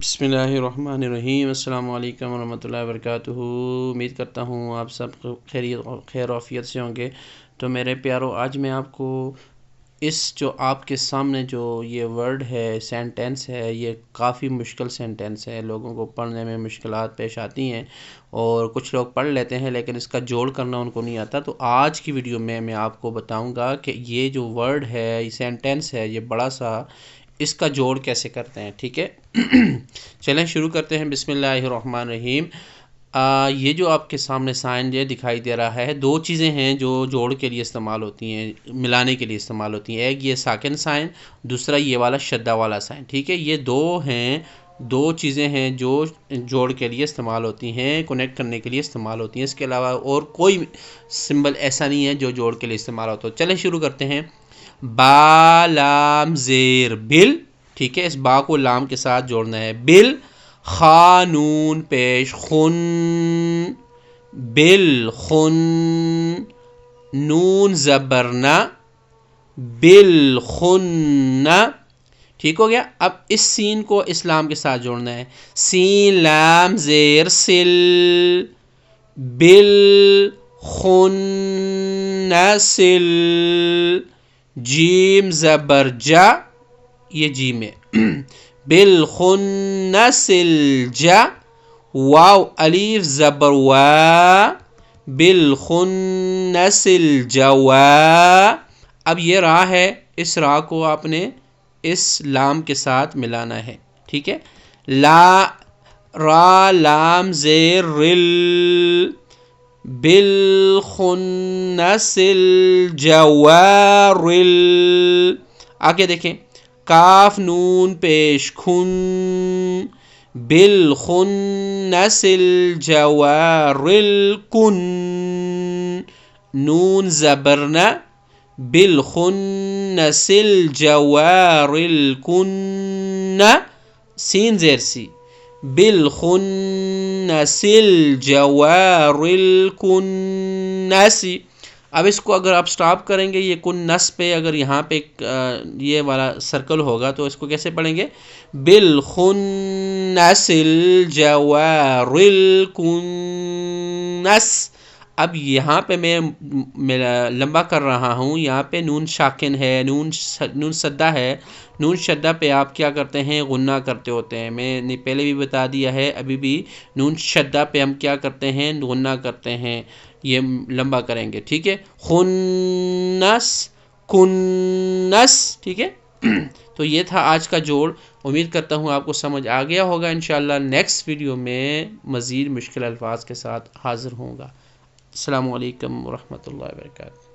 بسم اللہ الرحمن الرحیم۔ السلام علیکم ورحمۃ اللہ وبرکاتہ۔ امید کرتا ہوں آپ سب خیر وعافیت سے ہوں گے۔ تو میرے پیارو، آج میں آپ کو جو آپ کے سامنے جو یہ ورڈ ہے، سینٹینس ہے، یہ کافی مشکل سینٹینس ہے، لوگوں کو پڑھنے میں مشکلات پیش آتی ہیں اور کچھ لوگ پڑھ لیتے ہیں لیکن اس کا جوڑ کرنا ان کو نہیں آتا۔ تو آج کی ویڈیو میں آپ کو بتاؤں گا کہ یہ جو ورڈ ہے، یہ سینٹینس ہے، یہ بڑا سا، اس کا جوڑ کیسے کرتے ہیں، ٹھیک ہے؟ چلیں شروع کرتے ہیں۔ بسم اللہ الرحمن الرحیم۔ یہ جو آپ کے سامنے سائن یہ دکھائی دے رہا ہے، دو چیزیں ہیں جو جوڑ کے لیے استعمال ہوتی ہیں، ملانے کے لیے استعمال ہوتی ہیں۔ ایک یہ ساکن سائن، دوسرا یہ والا شدہ والا سائن، ٹھیک ہے؟ یہ دو چیزیں ہیں جو جوڑ کے لیے استعمال ہوتی ہیں، کنیکٹ کرنے کے لیے استعمال ہوتی ہیں۔ اس کے علاوہ اور کوئی سمبل ایسا نہیں ہے جو جوڑ کے لیے استعمال ہوتا ہے۔ چلیں شروع کرتے ہیں۔ با لام زیر بل، ٹھیک ہے؟ اس با کو لام کے ساتھ جوڑنا ہے۔ بل، خا نون پیش خن، بل خن، نون زبرنا، بل خن، ٹھیک ہو گیا؟ اب اس سین کو اس لام کے ساتھ جوڑنا ہے۔ سین لام زیر سل، بل خن سل، جیم زبر جا، یہ جیم ہے، بالخنس الجا، واو الف زبر وا، بالخنس الجوا۔ اب یہ را ہے، اس را کو آپ نے اس لام کے ساتھ ملانا ہے، ٹھیک ہے؟ لا را لام زیر رل، بالخنس الجوا رل۔ آگے دیکھیں، کاف نون پیش کھن، بالخنس الجوار الکن، نون زبرنا، بالخنس الجوار الکن، سین زیر سی، بالخنس الجوار الکنس۔ اب اس کو اگر آپ سٹاپ کریں گے، یہ کنس پہ اگر یہاں پہ یہ والا سرکل ہوگا تو اس کو کیسے پڑھیں گے؟ بالخنس الجوار الکنس۔ اب یہاں پہ میں لمبا کر رہا ہوں، یہاں پہ نون ساکن ہے، نون شدہ ہے۔ نون شدہ پہ آپ کیا کرتے ہیں؟ غنہ کرتے ہوتے ہیں۔ میں نے پہلے بھی بتا دیا ہے، ابھی بھی نون شدہ پہ ہم کیا کرتے ہیں؟ غنہ کرتے ہیں، یہ لمبا کریں گے، ٹھیک ہے؟ خنس کنس، ٹھیک ہے؟ تو یہ تھا آج کا جوڑ۔ امید کرتا ہوں آپ کو سمجھ آ گیا ہوگا۔ انشاءاللہ نیکسٹ ویڈیو میں مزید مشکل الفاظ کے ساتھ حاضر ہوں گا۔ السلام علیکم ورحمۃ اللہ وبرکاتہ۔